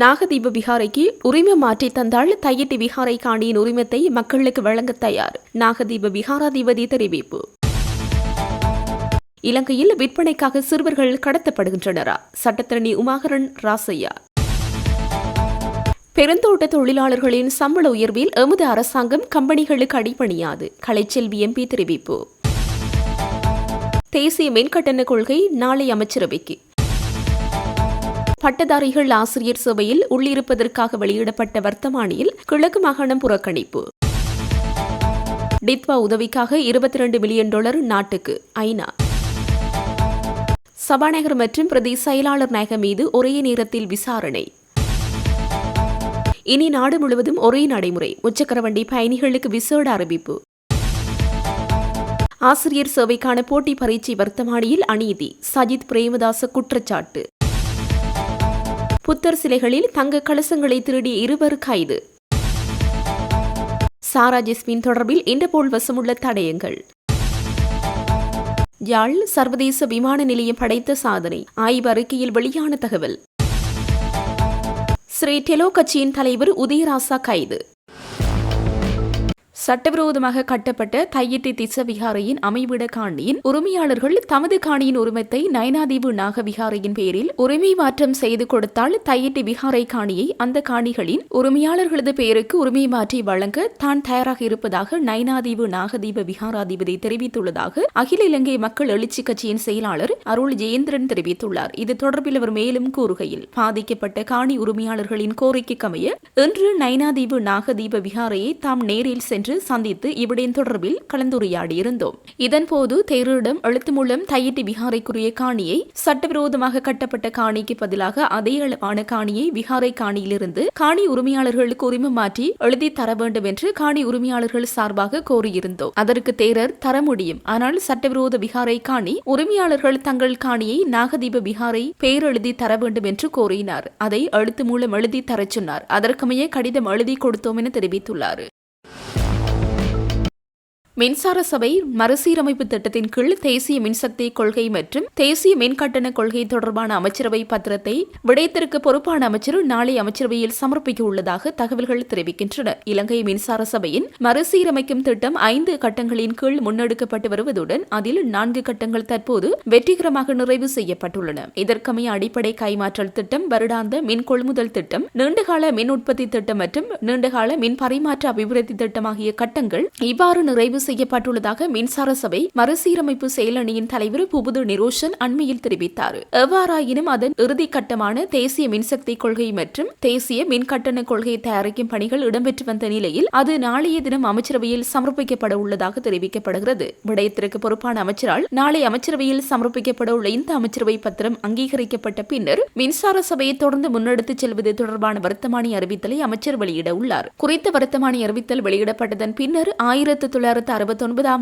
நாகதீப விகாரைக்கு உரிமை மாற்றி தந்தால் தையிட்டி விகாரை காணியின் உரிமத்தை மக்களுக்கு வழங்க தயார். நாகதீப விகாராதிபதி தெரிவிப்பு. இலங்கையில் விற்பனைக்காக சிறுவர்கள் கடத்தப்படுகின்றனரா? சட்டத்தரணி உமாகரன் ராசையா. பெருந்தோட்ட தொழிலாளர்களின் சம்பள உயர்வில் எமது அரசாங்கம் கம்பெனிகளுக்கு அடிபணியாது. கலைச்செல்வி எம்பி தெரிவிப்பு. தேசிய மின்கட்டண கொள்கை நாளை அமைச்சரவைக்கு. பட்டதாரிகள் ஆசிரியர் சபையில் உள்ளிருப்பதற்காக வெளியிடப்பட்ட வர்த்தமானியில் கிழக்கு மாகாணம் புறக்கணிப்பு. டித்வா உதவிக்காக $22 மில்லியன் நாட்டுக்கு ஐநா. சபாநாயகர் மற்றும் பிரதி செயலாளர் நாயகம் மீது ஒரே நேரத்தில் விசாரணை. இனி நாடு முழுவதும் ஒரே நடைமுறை. முச்சக்கரவண்டி பயணிகளுக்கு விசேட அறிவிப்பு. ஆசிரியர் சேவைக்கான போட்டி பரீட்சை வர்த்தமானியில் அநீதி. சஜித் பிரேமதாச குற்றச்சாட்டு. புத்தர் சிலைகளில் தங்க கலசங்களை திருடிய 2 கைது. சாரா ஜெஸ்மின் தொடர்பில் இன்டர்போல் வசமுள்ள தடயங்கள். யாழ் சர்வதேச விமான நிலையம் படைத்த சாதனை. ஆய்வு அறிக்கையில் வெளியான தகவல். ஸ்ரீ டெலோ கட்சியின் தலைவர் உதயராசா கைது. சட்டவிரோதமாக கட்டப்பட்ட தையிட்டி திஸ்ஸ விகாரையின் அமைவிட காணியின் உரிமையாளர்கள் தமது காணியின் உரிமத்தை நயனாதீவு நாக விகாரையின் பேரில் உரிமை மாற்றம் செய்து கொடுத்தால் தையிட்டி விகாரை காணியை அந்த காணிகளின் உரிமையாளர்களது பெயருக்கு உரிமை மாற்றி வழங்க தான் தயாராக இருப்பதாக நயனாதீவு நாகதீப விகாராதிபதி தெரிவித்துள்ளதாக அகில இலங்கை மக்கள் எழுச்சி கட்சியின் செயலாளர் அருள் ஜெயேந்திரன் தெரிவித்துள்ளார். இது தொடர்பில் அவர் மேலும் கூறுகையில், பாதிக்கப்பட்ட காணி உரிமையாளர்களின் கோரிக்கைக்கமைய இன்று நயனாதீவு நாகதீப விகாரையை தாம் நேரில் சென்று சந்தித்து இவ்விடயம் தொடர்பில் கலந்துரையாடியிருந்தோம். இதன்போது தேரரிடம் எழுத்து மூலம் தையிட்டி விகாரைக்குரிய காணியை சட்டவிரோதமாக கட்டப்பட்ட காணிக்கு பதிலாக அதே அளவான காணியை விகாரை காணியிலிருந்து காணி உரிமையாளர்களுக்கு உரிமம் மாற்றி எழுதி தர வேண்டும் என்று காணி உரிமையாளர்கள் சார்பாக கோரியிருந்தோம். அதற்கு தேரர் தர முடியும், ஆனால் சட்டவிரோத விகாரை காணி உரிமையாளர்கள் தங்கள் காணியை நாகதீப விகாரை பெயரெழுதி தர வேண்டும் என்று கோரினார். அதை எழுத்து மூலம் எழுதி தரச் சொன்னார். அதற்கமைய கடிதம் எழுதி கொடுத்தோம் என தெரிவித்துள்ளார். மின்சார சபை மறுசீரமைப்பு திட்டத்தின் கீழ் தேசிய மின்சக்தி கொள்கை மற்றும் தேசிய மின்கட்டண கொள்கை தொடர்பான அமைச்சரவை பத்திரத்தை விடயத்திற்கு பொறுப்பான அமைச்சர் நாளை அமைச்சரவையில் சமர்ப்பிக்க உள்ளதாக தகவல்கள் தெரிவிக்கின்றன. இலங்கை மின்சார சபையின் மறுசீரமைக்கும் திட்டம் 5 கட்டங்களின் கீழ் முன்னெடுக்கப்பட்டு வருவதுடன் அதில் 4 கட்டங்கள் தற்போது வெற்றிகரமாக நிறைவு செய்யப்பட்டுள்ளன. இதற்கமைய அடிப்படை கைமாற்றல் திட்டம், வருடாந்த மின் கொள்முதல் திட்டம், நீண்டகால மின் உற்பத்தி திட்டம் மற்றும் நீண்டகால மின் பரிமாற்ற அபிவிருத்தி திட்டம் ஆகிய கட்டங்கள் இவ்வாறு நிறைவு செய்யப்பட்டுள்ளதாக மின்சார சபை மறுசீரமைப்பு செயலணியின் தலைவர் புபுது நிரோஷன் அண்மையில் தெரிவித்தார். எவ்வாறாயினும் அதன் இறுதி கட்டமான தேசிய மின்சக்தி கொள்கை மற்றும் தேசிய மின்கட்டண கொள்கை தயாரிக்கும் பணிகள் இடம்பெற்று வந்த நிலையில் அது நாளைய தினம் அமைச்சரவையில் சமர்ப்பிக்கப்பட உள்ளதாக தெரிவிக்கப்படுகிறது. விடயத்திற்கு பொறுப்பான அமைச்சரால் நாளை அமைச்சரவையில் சமர்ப்பிக்கப்பட உள்ள இந்த அமைச்சரவை பத்திரம் அங்கீகரிக்கப்பட்ட பின்னர் மின்சார சபையை தொடர்ந்து முன்னெடுத்துச் செல்வது தொடர்பான வர்த்தமானி அறிவித்தலை அமைச்சர் வெளியிட உள்ளார். குறித்த வர்த்தமானி அறிவித்தல் வெளியிடப்பட்டதன் பின்னர் 1969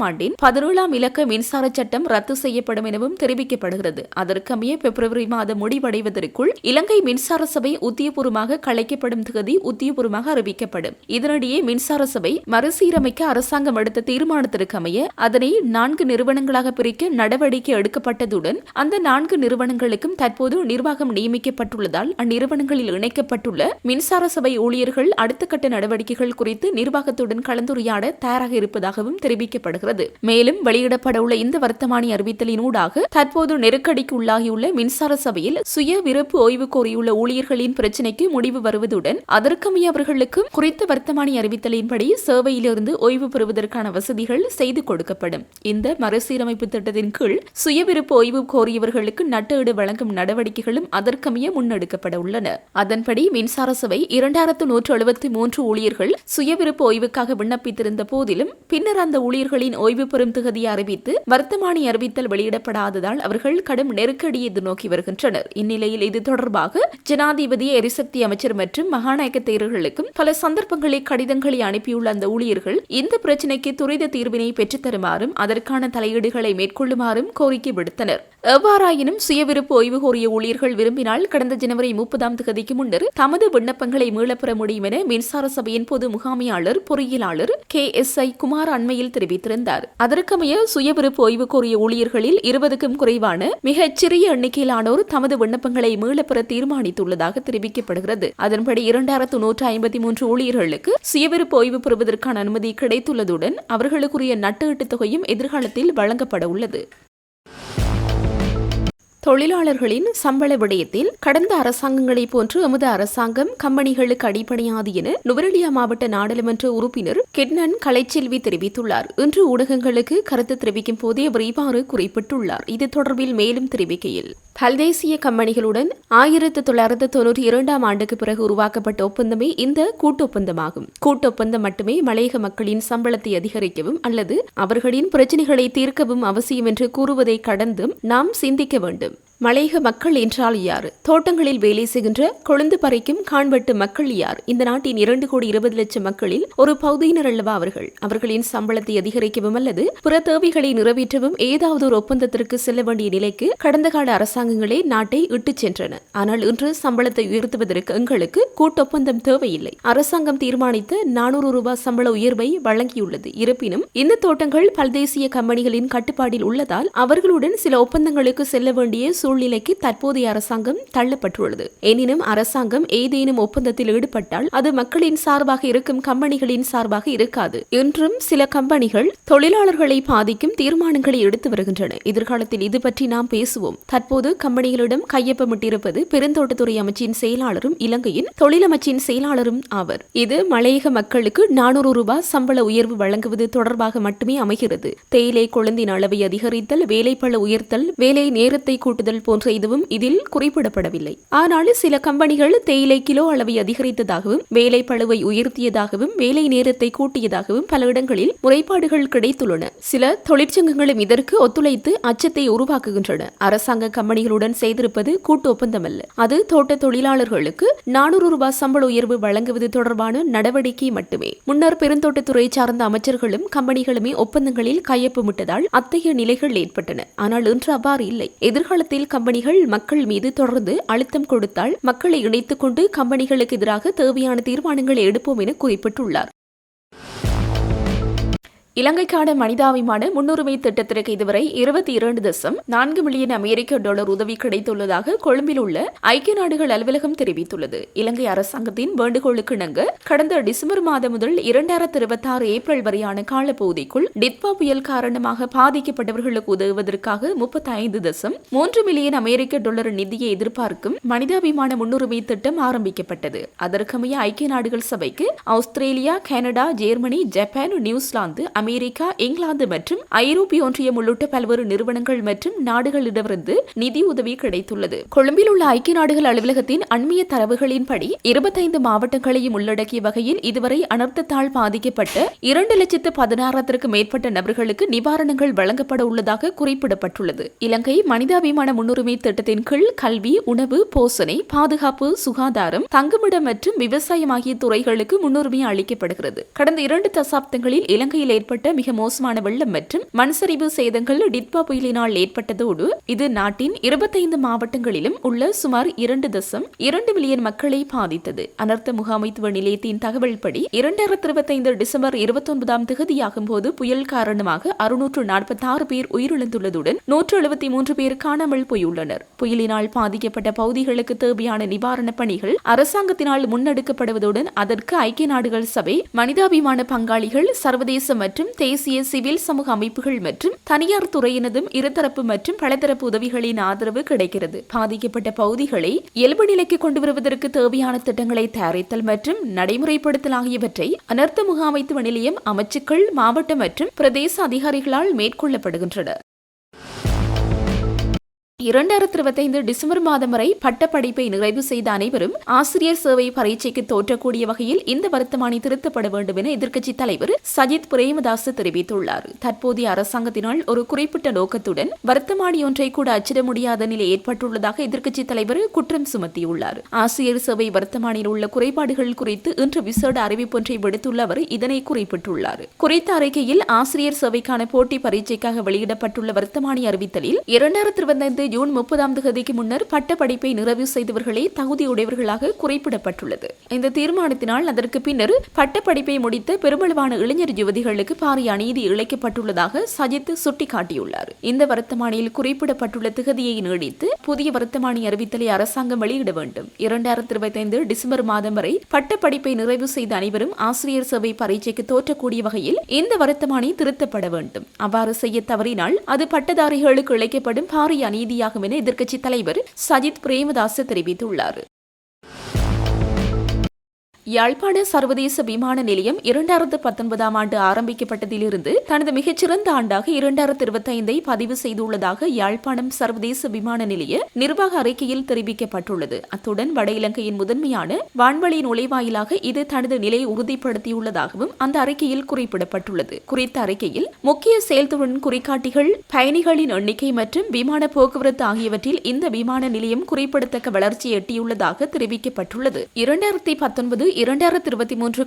ஆண்டின் 17ஆம் இலக்க மின்சார சட்டம் ரத்து செய்யப்படும் எனவும் தெரிவிக்கப்படுகிறது. அதற்கமைய பிப்ரவரி மாதம் முடிவடைவதற்குள் இலங்கை மின்சார சபை உத்தியபூர்வமாக கலைக்கப்படும் தேதி உத்தியபூர்வமாக அறிவிக்கப்படும். இதனிடையே மின்சார சபை மறுசீரமைக்க அரசாங்கம் எடுத்த தீர்மானத்திற்கு அமைய அதனை 4 நிறுவனங்களாக பிரிக்க நடவடிக்கை எடுக்கப்பட்டதுடன் அந்த 4 நிறுவனங்களுக்கும் தற்போது நிர்வாகம் நியமிக்கப்பட்டுள்ளதால் அந்நிறுவனங்களில் இணைக்கப்பட்டுள்ள மின்சார சபை ஊழியர்கள் அடுத்த கட்ட நடவடிக்கைகள் குறித்து நிர்வாகத்துடன் கலந்துரையாட தயாராக இருப்பதாகவும் தெரிவிக்கப்படுகிறது. மேலும் வெளியிடப்பட உள்ள இந்த வர்த்தமானி அறிவித்தலினூடாக தற்போது நெருக்கடிக்கு உள்ளாகியுள்ள மின்சார சபையில் சுய விருப்பு ஓய்வு கோரியுள்ள ஊழியர்களின் பிரச்சினைக்கு முடிவு வருவதுடன் அதற்கமைய அவர்களுக்கும் குறித்த வர்த்தமானி அறிவித்தலின்படி சேவையிலிருந்து ஓய்வு பெறுவதற்கான வசதிகள் செய்து கொடுக்கப்படும். இந்த மறுசீரமைப்பு திட்டத்தின் கீழ் சுய விருப்பு ஓய்வு கோரியவர்களுக்கு நட்டஈடு வழங்கும் நடவடிக்கைகளும் அதற்கமைய முன்னெடுக்கப்பட உள்ளன. அதன்படி மின்சார சபை 2173 ஊழியர்கள் சுய விருப்பு ஓய்வுக்காக விண்ணப்பித்திருந்த போதிலும் பின்னர் அந்த ஊழியர்களின் ஓய்வு பெறும் திகதியை அறிவித்து வர்த்தமானி அறிவித்தல் வெளியிடப்படாததால் அவர்கள் கடும் நெருக்கடியை எதிர்நோக்கி வருகின்றனர். இந்நிலையில் இது தொடர்பாக ஜனாதிபதி, எரிசக்தி அமைச்சர் மற்றும் மகாநாயக்க தேரர்களுக்கும் பல சந்தர்ப்பங்களில் கடிதங்களை அனுப்பியுள்ள அந்த ஊழியர்கள் இந்த பிரச்சினைக்கு துரித தீர்வினை பெற்றுத்தருமாறும் அதற்கான தலையீடுகளை மேற்கொள்ளுமாறும் கோரிக்கை விடுத்தனர். எவ்வாறாயினும் சுயவிருப்பு ஓய்வு கோரிய ஊழியர்கள் விரும்பினால் கடந்த ஜனவரி 30ஆம் தேதிக்கு முன்னர் தமது விண்ணப்பங்களை மீளப்பெற முடியும் என மின்சார சபையின் பொது முகாமையாளர் பொறியியலாளர் KSI குமார் அண்மையில் தெரிவித்திருந்தார். அதற்கமைய சுயவிருப்பு ஓய்வு கோரிய ஊழியர்களில் 20க்கும் குறைவான மிகச் சிறிய எண்ணிக்கையிலானோர் தமது விண்ணப்பங்களை மீளப்பெற தீர்மானித்துள்ளதாக தெரிவிக்கப்படுகிறது. அதன்படி 2153 ஊழியர்களுக்கு சுயவிருப்பு ஓய்வு பெறுவதற்கான அனுமதி கிடைத்துள்ளதுடன் அவர்களுக்குரிய நட்டஈட்டு தொகையும் எதிர்காலத்தில் வழங்கப்பட உள்ளது. தொழிலாளர்களின் சம்பள விடயத்தில் கடந்த அரசாங்கங்களைப் போன்று எமது அரசாங்கம் கம்பெனிகளுக்கு அடிப்படையாது என நுவரெலியா மாவட்ட நாடாளுமன்ற உறுப்பினர் கெட்னன் கலைச்செல்வி தெரிவித்துள்ளார். இன்று ஊடகங்களுக்கு கருத்து தெரிவிக்கும் போதே அவர் இவ்வாறு குறிப்பிட்டுள்ளார். இது தொடர்பில் மேலும் தெரிவிக்கையில், பல்தேசிய கம்பெனிகளுடன் 1992ஆம் ஆண்டுக்கு பிறகு உருவாக்கப்பட்ட ஒப்பந்தமே இந்த கூட்டொப்பந்தமாகும். கூட்டொப்பந்தம் மட்டுமே மலையக மக்களின் சம்பளத்தை அதிகரிக்கவும் அல்லது அவர்களின் பிரச்சினைகளை தீர்க்கவும் அவசியம் என்று கூறுவதை கடந்தும் நாம் சிந்திக்க வேண்டும். மலையக மக்கள் என்றால் யார்? தோட்டங்களில் வேலை செய்கின்ற கொழுந்து பறிக்கும் காண்பட்டு மக்கள் யார்? இந்த நாட்டின் 2,20,00,000 மக்களில் ஒரு பகுதியினர் அல்லவா அவர்கள். அவர்களின் சம்பளத்தை அதிகரிக்கவும் அல்லது பிற தேவைகளை நிறைவேற்றவும் ஏதாவது ஒரு ஒப்பந்தத்திற்கு செல்ல வேண்டிய நிலைக்கு கடந்த கால அரசாங்கங்களே நாட்டை இட்டுச் சென்றன. ஆனால் இன்று சம்பளத்தை உயர்த்துவதற்கு எங்களுக்கு கூட்டொப்பந்தம் தேவையில்லை. அரசாங்கம் தீர்மானித்த 400 ரூபாய் சம்பள உயர்வை வழங்கியுள்ளது. இருப்பினும் இந்த தோட்டங்கள் பல்தேசிய கம்பெனிகளின் கட்டுப்பாட்டில் உள்ளதால் அவர்களுடன் சில ஒப்பந்தங்களுக்கு செல்ல வேண்டிய சூழ்நிலைக்கு தற்போதைய அரசாங்கம் தள்ளப்பட்டுள்ளது. எனினும் அரசாங்கம் ஏதேனும் ஒப்பந்தத்தில் ஈடுபட்டால் அது மக்களின் சார்பாக இருக்கும் கம்பெனிகளின் சார்பாக இருக்காது. இன்றும் சில கம்பெனிகள் தொழிலாளர்களை பாதிக்கும் தீர்மானங்களை எடுத்து வருகின்றன. எதிர்காலத்தில் இது பற்றி நாம் பேசுவோம். தற்போது கம்பெனிகளிடம் கையொப்பமிட்டிருப்பது பெருந்தோட்டத்துறை அமைச்சின் செயலாளரும் இலங்கையின் தொழிலமைச்சின் செயலாளரும் ஆவர். இது மலையக மக்களுக்கு 400 ரூபாய் சம்பள உயர்வு வழங்குவது தொடர்பாக மட்டுமே அமைகிறது. தேயிலை கொழுந்தின் அளவை அதிகரித்தல், வேலைப்பள உயர்த்தல், வேலை நேரத்தை கூட்டுதல் போன்ற எதுவும் இதில் குறிப்பிடப்படவில்லை. ஆனால் சில கம்பெனிகள் தேயிலை கிலோ அளவை அதிகரித்ததாகவும் வேலை பளுவை உயர்த்தியதாகவும் வேலை நேரத்தை கூட்டியதாகவும் பல இடங்களில் முறைப்பாடுகள் கிடைத்துள்ளன. சில தொழிற்சங்கங்களும் இதற்கு ஒத்துழைத்து அச்சத்தை உருவாக்குகின்றன. அரசாங்க கம்பெனிகளுடன் செய்திருப்பது கூட்டு ஒப்பந்தம் அல்ல. அது தோட்ட தொழிலாளர்களுக்கு 400 ரூபாய் சம்பள உயர்வு வழங்குவது தொடர்பான நடவடிக்கை மட்டுமே. முன்னர் பெருந்தோட்டத்துறை சார்ந்த அமைச்சர்களும் கம்பெனிகளுமே ஒப்பந்தங்களில் கையொப்பமிட்டதால் அத்தகைய நிலைகள் ஏற்பட்டன. ஆனால் இன்று அவ்வாறு இல்லை. எதிர்காலத்தில் கம்பெனிகள் மக்கள் மீது தொடர்ந்து அழுத்தம் கொடுத்தால் மக்களை இணைத்துக் கொண்டு கம்பெனிகளுக்கு எதிராக தேவையான தீர்மானங்களை எடுப்போம் என குறிப்பிட்டுள்ளார். இலங்கைக்கான மனிதாபிமான முன்னுரிமை திட்டத்திற்கு இதுவரை 22.4 மில்லியன் அமெரிக்க டாலர் உதவி கிடைத்துள்ளதாக கொழும்பில் உள்ள ஐக்கிய நாடுகள் அலுவலகம் தெரிவித்துள்ளது. இலங்கை அரசாங்கத்தின் வேண்டுகோளுக்கு இணங்க கடந்த டிசம்பர் மாதம் முதல் 2026 ஏப்ரல் வரையான காலப்பகுதிக்குள் டிட்பா புயல் காரணமாக பாதிக்கப்பட்டவர்களுக்கு உதவுவதற்காக 35.3 மில்லியன் அமெரிக்க டாலர் நிதியை எதிர்பார்க்கும் மனிதாபிமான முன்னுரிமை திட்டம் ஆரம்பிக்கப்பட்டது. அதற்கமைய ஐக்கிய நாடுகள் சபைக்கு Australia, Canada, Germany, Japan, New Zealand, America, England மற்றும் ஐரோப்பிய ஒன்றியம் உள்ளிட்ட பல்வேறு நிறுவனங்கள் மற்றும் நாடுகளிடமிருந்து நிதி உதவி கிடைத்துள்ளது. கொழும்பில் உள்ள ஐக்கிய நாடுகள் அலுவலகத்தின் அண்மைய தரவுகளின்படி 25 மாவட்டங்களையும் உள்ளடக்கிய வகையில் இதுவரை அனர்த்தத்தால் பாதிக்கப்பட்ட 2,16,000 மேற்பட்ட நபர்களுக்கு நிவாரணங்கள் வழங்கப்பட உள்ளதாக குறிப்பிடப்பட்டுள்ளது. இலங்கை மனிதாபிமான முன்னுரிமை திட்டத்தின் கீழ் கல்வி, உணவு, போசனை, பாதுகாப்பு, சுகாதாரம், தங்குமிடம் மற்றும் விவசாயம் ஆகிய துறைகளுக்கு முன்னுரிமை அளிக்கப்படுகிறது. கடந்த 2 தசாப்தங்களில் இலங்கையில் ஏற்பட்ட மிக மோசமான வெள்ளம் மற்றும் மண்சரிவு சேதங்கள் டிட்பா புயலினால் ஏற்பட்டதோடு இது நாட்டின் 25 மாவட்டங்களிலும் உள்ள சுமார் 2.2 மில்லியன் மக்களை பாதித்தது. அனர்த்த முகாமைத்துவ நிலையத்தின் தகவல்படி 2025 டிசம்பர் 29ஆம் தேதியாகும் போது புயல் காரணமாக 646 பேர் உயிரிழந்துள்ளதுடன் 173 பேர் காணாமல் போயுள்ளனர். புயலினால் பாதிக்கப்பட்ட பகுதிகளுக்கு தேவையான நிவாரணப் பணிகள் அரசாங்கத்தினால் முன்னெடுக்கப்படுவதுடன் அதற்கு ஐக்கிய நாடுகள் சபை, மனிதாபிமான பங்காளிகள், சர்வதேச மற்றும் தேசிய சிவில் சமூக அமைப்புகள் மற்றும் தனியார் துறையினதும் இருதரப்பு மற்றும் பலதரப்பு உதவிகளின் ஆதரவு கிடைக்கிறது. பாதிக்கப்பட்ட பகுதிகளை இயல்பு நிலைக்கு கொண்டு வருவதற்கு தேவையான திட்டங்களை தயாரித்தல் மற்றும் நடைமுறைப்படுத்தல் ஆகியவற்றை அனர்த்த முகாமைத்துவ நிலையம், அமைச்சுக்கள், மாவட்ட மற்றும் பிரதேச அதிகாரிகளால் மேற்கொள்ளப்படுகின்றன. 2025 டிசம்பர் மாதம் வரை பட்டப்படிப்பை நிறைவு செய்த அனைவரும் ஆசிரியர் சேவை பரீட்சைக்கு தோற்றக்கூடிய வகையில் இந்த வர்த்தமானி திருத்தப்பட வேண்டும் என எதிர்க்கட்சித் தலைவர் சஜித் பிரேமதாஸ் தெரிவித்துள்ளார். தற்போதைய அரசாங்கத்தினால் ஒரு குறிப்பிட்ட நோக்கத்துடன் வர்த்தமானி ஒன்றை கூட அச்சிட முடியாத நிலை ஏற்பட்டுள்ளதாக எதிர்க்கட்சித் தலைவர் குற்றம் சுமத்தியுள்ளார். ஆசிரியர் சேவை வர்த்தமானியில் உள்ள குறைபாடுகள் குறித்து இன்று விசேட அறிவிப்பொன்றை விடுத்துள்ள அவர் இதனை குறிப்பிட்டுள்ளார். குறித்த அறிக்கையில் ஆசிரியர் சேவைக்கான போட்டி பரீட்சைக்காக வெளியிடப்பட்டுள்ள வர்த்தமானி அறிவித்தலில் 2025 ஜூன் 30ஆம் தேதிக்கு முன்னர் பட்டப்படிப்பை நிறைவு செய்தவர்களே தகுதியுடையவர்களாக குறிப்பிடப்பட்டுள்ளது. இந்த தீர்மானத்தினால் அதற்கு பின்னர் பட்டப்படிப்பை முடித்த பெருமளவான இளைஞர் யுவதிகளுக்கு பாரிய அநீதி இழைக்கப்பட்டுள்ளதாக சஜித் சுட்டிக்காட்டியுள்ளார். இந்த வர்த்தமானியில் குறிப்பிடப்பட்டுள்ள திகதியை நீடித்து புதிய வர்த்தமானி அறிவித்தலை அரசாங்கம் வெளியிட வேண்டும். 2025 டிசம்பர் மாதம் வரை பட்டப்படிப்பை நிறைவு செய்த அனைவரும் ஆசிரியர் சேவை பரீட்சைக்கு தோற்றக்கூடிய வகையில் இந்த வர்த்தமானி திருத்தப்பட வேண்டும். அவ்வாறு செய்ய தவறினால் அது பட்டதாரிகளுக்கு இழைக்கப்படும் பாரிய அநீதி என எதிர்க்கட்சித் தலைவர் சஜித் பிரேமதாஸ் தெரிவித்துள்ளார். யாழ்ப்பாண சர்வதேச விமான நிலையம் 2019ஆம் ஆண்டு ஆரம்பிக்கப்பட்டதிலிருந்து தனது மிகச்சிறந்த ஆண்டாக 2025ஐ பதிவு செய்துள்ளதாக யாழ்ப்பாணம் சர்வதேச விமான நிலைய நிர்வாக அறிக்கையில் தெரிவிக்கப்பட்டுள்ளது. அத்துடன் வட இலங்கையின் முதன்மையான வான்வழி நுழைவாயிலாக இது தனது நிலையை உறுதிப்படுத்தியுள்ளதாகவும் அந்த அறிக்கையில் குறிப்பிடப்பட்டுள்ளது. குறித்த அறிக்கையில் முக்கிய செயல்திறன் குறிகாட்டிகள், பயணிகளின் எண்ணிக்கை மற்றும் விமான போக்குவரத்து ஆகியவற்றில் இந்த விமான நிலையம் குறிப்பிடத்தக்க வளர்ச்சி எட்டியுள்ளதாக தெரிவிக்கப்பட்டுள்ளது. 2019-2023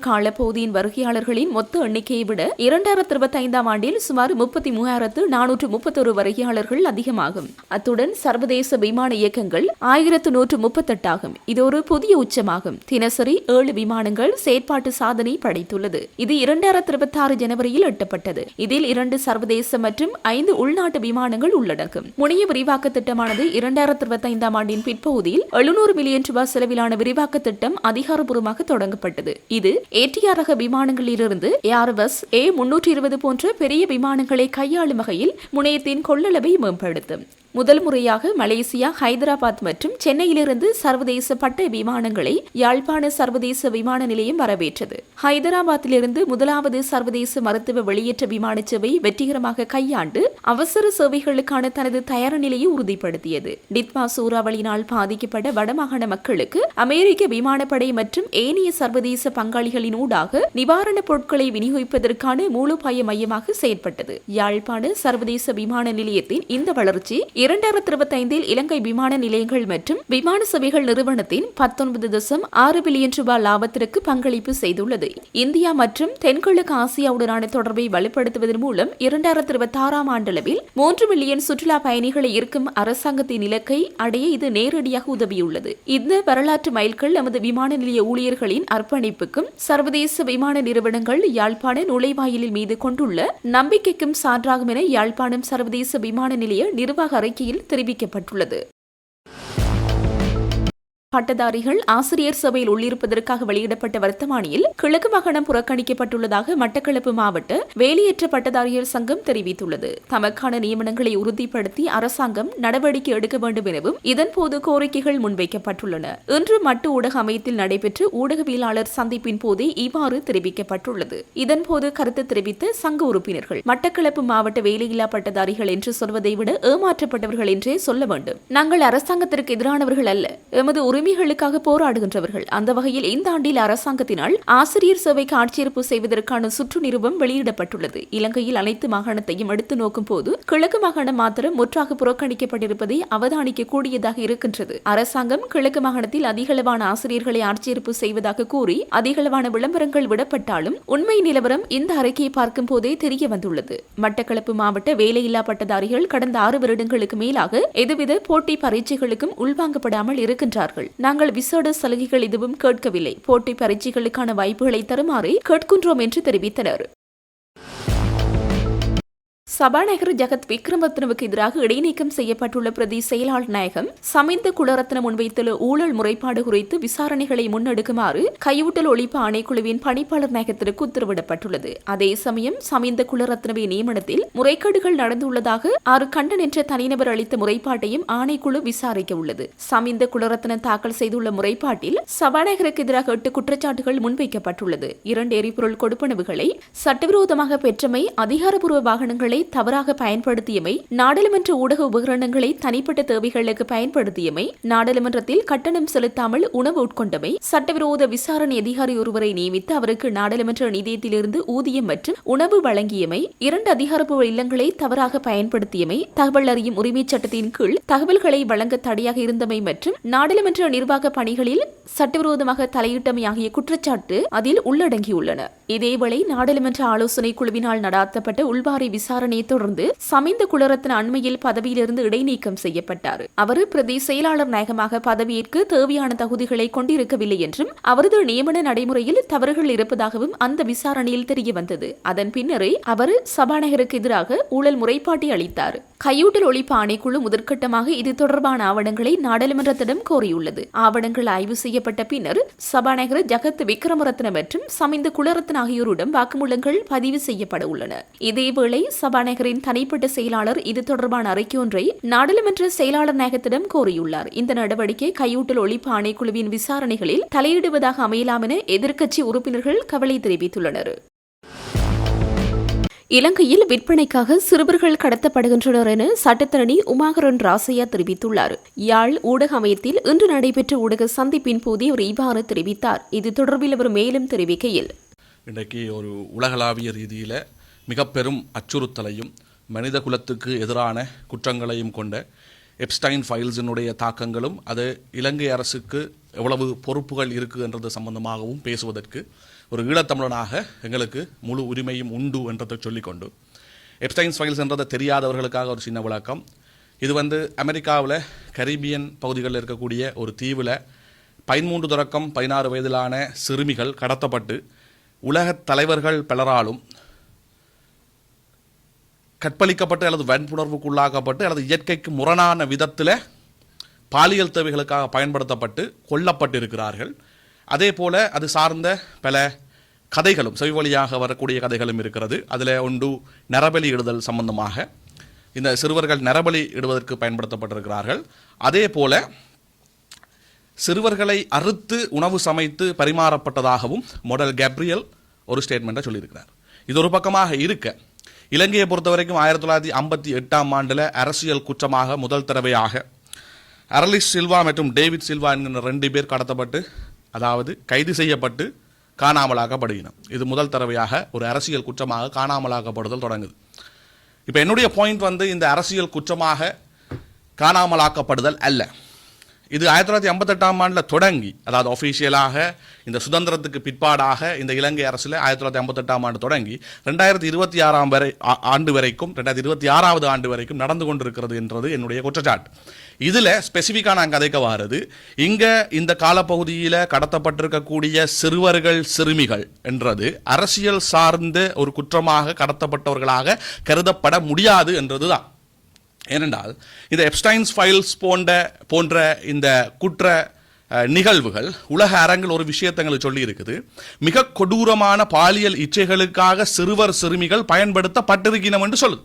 காலப்பகுதியின் வருகையாளர்களின் மொத்த எண்ணிக்கையை விட 2025ஆம் ஆண்டில் சுமார் 33,431 வருகையாளர்கள் அதிகமாகும். அத்துடன் சர்வதேச விமான இயக்கங்கள் 1138 ஆகும். இது ஒரு புதிய உச்சமாகும். தினசரி 7 விமானங்கள் செயற்பாட்டு சாதனை படைத்துள்ளது. இது 2026 ஜனவரியில் எட்டப்பட்டது. இதில் 2 சர்வதேச மற்றும் 5 உள்நாட்டு விமானங்கள் உள்ளடங்கும். முனைய விரிவாக்க திட்டமானது 2025ஆம் ஆண்டின் பிற்பகுதியில் 700 மில்லியன் ரூபாய் செலவிலான விரிவாக்க திட்டம் அதிகாரப்பூர்வமாக தொடங்கப்பட்டது. இது ஏடிஆர் ரக விமானங்களிலிருந்து ஏர்பஸ் A320 போன்ற பெரிய விமானங்களை கையாளும் வகையில் முனையத்தின் கொள்ளளவை மேம்படுத்தும். முதல் முறையாக மலேசியா, ஹைதராபாத் மற்றும் சென்னையிலிருந்து சர்வதேச பட்ட விமானங்களை யாழ்ப்பாண சர்வதேச விமான நிலையம் வரவேற்றது. ஹைதராபாத்திலிருந்து முதலாவது சர்வதேச மருத்துவ வெளியேற்ற விமான சேவை வெற்றிகரமாக கையாண்டு அவசர சேவைகளுக்கான தனது தயார் நிலையை உறுதிப்படுத்தியது. டிட்வா சூறாவளியினால் பாதிக்கப்பட்ட வடமாகாண மக்களுக்கு அமெரிக்க விமானப்படை மற்றும் ஏனைய சர்வதேச பங்காளிகளின் ஊடாக நிவாரணப் பொருட்களை விநியோகிப்பதற்கான மூலோபாய மையமாக செயற்பட்டது. யாழ்ப்பாண சர்வதேச விமான நிலையத்தின் இந்த வளர்ச்சி 2025இல் இலங்கை விமான நிலையங்கள் மற்றும் விமான சேவைகள் நிறுவனத்தின் 19.6 பில்லியன் ரூபாய் லாபத்திற்கு பங்களிப்பு செய்துள்ளது. இந்தியா மற்றும் தென்கிழக்கு ஆசியாவுடனான தொடர்பை வலுப்படுத்துவதன் மூலம் 2026ஆம் ஆண்டளவில் 3 மில்லியன் சுற்றுலா பயணிகளை ஈர்க்கும் அரசாங்கத்தின் இலக்கை அடைய இது நேரடியாக உதவியுள்ளது. இந்த வரலாற்று மைல்கல் நமது விமான நிலைய ஊழியர்களின் அர்ப்பணிப்புக்கும் சர்வதேச விமான நிறுவனங்கள் யாழ்ப்பாண நுழைவாயிலில் மீது கொண்டுள்ள நம்பிக்கைக்கும் சான்றாகும் என யாழ்ப்பாணம் சர்வதேச விமான நிலைய நிர்வாக அறிக்கையில் தெரிவிக்கப்பட்டுள்ளது. பட்டதாரிகள் ஆசிரியர் சபையில் உள்ளிருப்பதற்காக வெளியிடப்பட்ட வர்த்தமானியில் கிழக்கு மாகாணம் புறக்கணிக்கப்பட்டுள்ளதாக மட்டக்களப்பு மாவட்ட வேலையற்ற பட்டதாரிகள் சங்கம் தெரிவித்துள்ளது. தமக்கான நியமனங்களை உறுதிப்படுத்தி அரசாங்கம் நடவடிக்கை எடுக்க வேண்டும் எனவும் இதன்போது கோரிக்கைகள் முன்வைக்கப்பட்டுள்ளன. இன்று மட்டு ஊடக அமையத்தில் நடைபெற்ற ஊடகவியலாளர் சந்திப்பின் போதே இவ்வாறு தெரிவிக்கப்பட்டுள்ளது. இதன்போது கருத்து தெரிவித்த சங்க உறுப்பினர்கள் மட்டக்களப்பு மாவட்ட வேலையில்லா பட்டதாரிகள் என்று சொல்வதை விட ஏமாற்றப்பட்டவர்கள் என்றே சொல்ல வேண்டும். நாங்கள் அரசாங்கத்திற்கு எதிரானவர்கள் அல்ல, எமது உரிமைகளுக்காக போராடுகின்றவர்கள். அந்த வகையில் இந்த ஆண்டில் அரசாங்கத்தினால் ஆசிரியர் சேவைக்கு ஆட்சேர்ப்பு செய்வதற்கான சுற்று நிருபம் வெளியிடப்பட்டுள்ளது. இலங்கையில் அனைத்து மாகாணத்தையும் எடுத்து நோக்கும் போது கிழக்கு மாகாணம் மாத்திரம் முற்றாக புறக்கணிக்கப்பட்டிருப்பதை அவதானிக்க கூடியதாக இருக்கின்றது. அரசாங்கம் கிழக்கு மாகாணத்தில் அதிகளவான ஆசிரியர்களை ஆட்சேர்ப்பு செய்வதாக கூறி அதிகளவான விளம்பரங்கள் விடப்பட்டாலும் உண்மை நிலவரம் இந்த அறிக்கையை பார்க்கும் போதே தெரிய வந்துள்ளது. மட்டக்களப்பு மாவட்ட வேலையில்லா பட்டதாரிகள் கடந்த 6 வருடங்களுக்கு மேலாக எதுவித போட்டி பரீட்சைகளுக்கும் உள்வாங்கப்படாமல் இருக்கின்றார்கள். நாங்கள் விசேட சலுகைகள் எதுவும் கேட்கவில்லை, போட்டி பரீட்சைகளுக்கான வாய்ப்புகளை தருமாறு கேட்கின்றோம் என்று தெரிவித்தனர். சபாநாயகர் ஜகத் விக்ரமரத்னவுக்கு எதிராக இடைநீக்கம் செய்யப்பட்டுள்ள பிரதி செயலாளர் நாயகம் சமிந்த குலரத்ன முன்வைத்துள்ள ஊழல் முறைப்பாடு குறித்து விசாரணைகளை முன்னெடுக்குமாறு கையூட்டல் ஒழிப்பு ஆணைக்குழுவின் பணிப்பாளர் நாயகத்திற்கு உத்தரவிடப்பட்டுள்ளது. அதே சமயம் சமிந்த குலரத்னவை நியமனத்தில் முறைகேடுகள் நடந்துள்ளதாக 6 கண்டன் என்ற தனிநபர் அளித்த முறைப்பாட்டையும் ஆணைக்குழு விசாரிக்க உள்ளது. சமிந்த குலரத்ன தாக்கல் செய்துள்ள முறைப்பாட்டில் சபாநாயகருக்கு எதிராக 8 குற்றச்சாட்டுகள் முன்வைக்கப்பட்டுள்ளது. 2 எரிபொருள் கொடுப்பனவுகளை சட்டவிரோதமாக பெற்றமை, அதிகாரப்பூர்வ வாகனங்களை தவறாக பயன்படுத்தியமை, நாடாளுமன்ற ஊடக உபகரணங்களை தனிப்பட்ட தேவைகளுக்கு பயன்படுத்தியமை, நாடாளுமன்றத்தில் கட்டணம் செலுத்தாமல் உணவு உட்கொண்டமை, சட்டவிரோத விசாரணை அதிகாரி ஒருவரை நியமித்து அவருக்கு நாடாளுமன்ற நிதியத்திலிருந்து ஊதியம் மற்றும் உணவு வழங்கியமை, 2 அதிகாரப்பூர்வ இல்லங்களை தவறாக பயன்படுத்தியமை, தகவல் அறியும் உரிமை சட்டத்தின் கீழ் தகவல்களை வழங்க தடையாக இருந்தமை மற்றும் நாடாளுமன்ற நிர்வாக பணிகளில் சட்டவிரோதமாக தலையிட்டமை ஆகிய குற்றச்சாட்டு அதில் உள்ளடங்கியுள்ளன. இதேவேளை நாடாளுமன்ற ஆலோசனை குழுவினால் நடாத்தப்பட்ட உள்வாரி விசாரணையை தொடர்ந்து சமிந்த குலரத்ன அண்மையில் பதவியிலிருந்து இடைநீக்கம் செய்யப்பட்டார். அவர் பிரதி செயலாளர் நாயகமாக பதவியேற்க தேவையான தகுதிகளை கொண்டிருக்கவில்லை என்றும் அவரது நியமன நடைமுறையில் தவறுகள் இருப்பதாகவும் அந்த விசாரணையில் தெரியவந்தது. அதன் பின்னரே அவர் சபாநாயகருக்கு எதிராக ஊழல் முறைப்பாட்டை அளித்தார். கையூட்டல் ஒழிப்பு ஆணைக்குழு முதற்கட்டமாக இது தொடர்பான ஆவணங்களை நாடாளுமன்றத்திடம் கோரியுள்ளது. ஆவணங்கள் ஆய்வு செய்யப்பட்ட பின்னர் சபாநாயகர் ஜகத் விக்ரமரத்ன மற்றும் சமிந்த குலரத்ன ஆகியோரிடம் வாக்குமூலங்கள் பதிவு செய்யப்பட உள்ளன. இதேவேளை சபாநாயகரின் தனிப்பட்ட செயலாளர் இது தொடர்பான அறிக்கை ஒன்றை நாடாளுமன்ற செயலாளர் நாயகத்திடம் கோரியுள்ளார். இந்த நடவடிக்கை கையூட்டல் ஒழிப்பு ஆணைக்குழுவின் விசாரணைகளில் தலையிடுவதாக அமையலாம் என எதிர்க்கட்சி உறுப்பினர்கள் கவலை தெரிவித்துள்ளனர். இலங்கையில் விற்பனைக்காக சிறுவர்கள் கடத்தப்படுகின்றனர் என சட்டத்தரணி உமாகரன் ராசையா தெரிவித்துள்ளார். யாழ் ஊடக அமையத்தில் இன்று நடைபெற்ற ஊடக சந்திப்பின் போதே அவர் இவ்வாறு தெரிவித்தார். இது தொடர்பில் அவர் மேலும் தெரிவிக்கையில், இன்றைக்கு ஒரு உலகளாவிய ரீதியில் மிக பெரும் அச்சுறுத்தலையும் மனித குலத்துக்கு எதிரான குற்றங்களையும் கொண்ட எப்ஸ்டைன் ஃபைல்ஸினுடைய தாக்கங்களும் அது இலங்கை அரசுக்கு எவ்வளவு பொறுப்புகள் இருக்குன்றது சம்பந்தமாகவும் பேசுவதற்கு ஒரு ஈழத்தமிழனாக எங்களுக்கு முழு உரிமையும் உண்டு என்றதை சொல்லிக்கொண்டு, எப்ஸ்டைன்ஸ் ஃபைல்ஸ் என்றதை தெரியாதவர்களுக்காக ஒரு சின்ன விளக்கம். இது அமெரிக்காவில் கரீபியன் பகுதிகளில் இருக்கக்கூடிய ஒரு தீவில் 13 தொடக்கம் 16 வயதிலான சிறுமிகள் கடத்தப்பட்டு உலகத் தலைவர்கள் பலராலும் கற்பழிக்கப்பட்டு அல்லது வன்புணர்வுக்குள்ளாக்கப்பட்டு அல்லது இயற்கைக்கு முரணான விதத்தில் பாலியல் தேவைகளுக்காக பயன்படுத்தப்பட்டு கொல்லப்பட்டிருக்கிறார்கள். அதே போல் அது சார்ந்த பல கதைகளும் செவி வழியாக வரக்கூடிய கதைகளும் இருக்கிறது. அதில் ஒன்று நரபலி இடுதல் சம்பந்தமாக இந்த சிறுவர்கள் நரபலி இடுவதற்கு பயன்படுத்தப்பட்டிருக்கிறார்கள். அதே போல் சிறுவர்களை அறுத்து உணவு சமைத்து பரிமாறப்பட்டதாகவும் மாடல் கேப்ரியல் ஒரு ஸ்டேட்மெண்ட்டை சொல்லியிருக்கிறார். இது ஒரு பக்கமாக இருக்க, இலங்கையை பொறுத்த வரைக்கும் 1958ஆம் ஆண்டில் அரசியல் குற்றமாக முதல் தடவையாக அரலிஸ் சில்வா மற்றும் டேவிட் சில்வா என்கிற 2 பேர் கடத்தப்பட்டு, அதாவது கைது செய்யப்பட்டு காணாமலாக்கப்படுகின்றன. இது முதல் தடவையாக ஒரு அரசியல் குற்றமாக காணாமலாக்கப்படுதல் தொடங்குது. இப்போ என்னுடைய பாயிண்ட் இந்த அரசியல் குற்றமாக காணாமலாக்கப்படுதல் அல்ல. இது 1958ஆம் ஆண்டில் தொடங்கி, அதாவது ஒஃபீஷியலாக இந்த சுதந்திரத்துக்கு பிற்பாடாக இந்த இலங்கை அரசில் 1958ஆம் ஆண்டு தொடங்கி 2026ஆம் ஆண்டு வரைக்கும் 2026வது ஆண்டு வரைக்கும் நடந்து கொண்டிருக்கிறது என்றது என்னுடைய குற்றச்சாட்டு. இதில் ஸ்பெசிஃபிக்காக நான் கதைக்க வாரது, இங்கே இந்த காலப்பகுதியில் கடத்தப்பட்டிருக்கக்கூடிய சிறுவர்கள் சிறுமிகள் என்றது அரசியல் சார்ந்த ஒரு குற்றமாக கடத்தப்பட்டவர்களாக கருதப்பட முடியாது என்றது தான். ஏனென்றால் இந்த எப்ஸ்டைன்ஸ் ஃபைல்ஸ் போன்ற இந்த குற்ற நிகழ்வுகள் உலக அரங்கில் ஒரு விஷயத்தங்களை சொல்லி இருக்குது. மிக கொடூரமான பாலியல் இச்சைகளுக்காக சிறுவர் சிறுமிகள் பயன்படுத்தப்பட்டிருக்கணும் என்று சொல்லுது.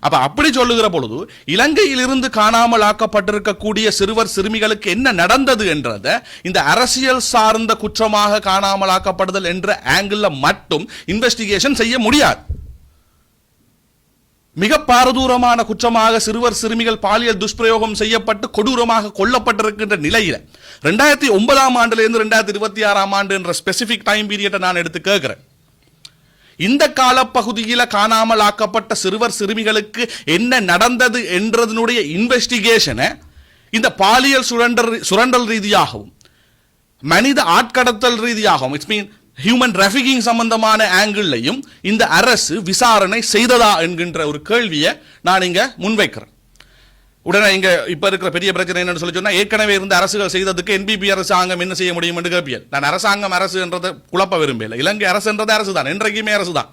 அப்ப அப்படி சொல்லுகிற பொழுது இலங்கையிலிருந்து காணாமல் ஆக்கப்பட்டிருக்கக்கூடிய சிறுவர் சிறுமிகளுக்கு என்ன நடந்தது என்றதை இந்த அரசியல் சார்ந்த குற்றமாக காணாமல் ஆக்கப்படுதல் என்ற ஆங்கிள் மட்டும் இன்வெஸ்டிகேஷன் செய்ய முடியாது. மிக பாரதூரமான குற்றமாக சிறுவர் சிறுமிகள் பாலியல் துஷ்பிரயோகம் செய்யப்பட்டு கொடூரமாக கொல்லப்பட்டிருக்கின்ற நிலையில் 2009ஆம் ஆண்டிலிருந்து 2026ஆம் ஆண்டு என்ற ஸ்பெசிபிக் டைம் பீரியட்டை நான் எடுத்து கேட்கிறேன். இந்த காலப்பகுதியில் காணாமல் ஆக்கப்பட்ட சிறுவர் சிறுமிகளுக்கு என்ன நடந்தது என்றதனுடைய இன்வெஸ்டிகேஷனை இந்த பாலியல் சுரண்டல் ரீதியாகவும் மனித ஆட்கடத்தல் ரீதியாகவும் இட்ஸ் மீன் ஹியூமன் டிராஃபிக்கிங் சம்பந்தமான ஆங்கிள்லையும் இந்த அரசு விசாரணை செய்ததா என்கின்ற ஒரு கேள்வியை நான் இங்க முன்வைக்கிறேன். உடனே இங்க இப்ப இருக்கிற பெரிய பிரச்சனை என்னன்னு சொல்லி சொன்னா, ஏற்கனவே இருந்த அரசுகள் செய்ததுக்கு என்பிபி அரசாங்கம் என்ன செய்ய முடியும் என்று கேட்பியல். நான் அரசாங்கம் அரசு என்றதை குழப்ப விரும்பல. இலங்கை அரசு என்றது அரசு தான், என்றைக்குமே அரசு தான்.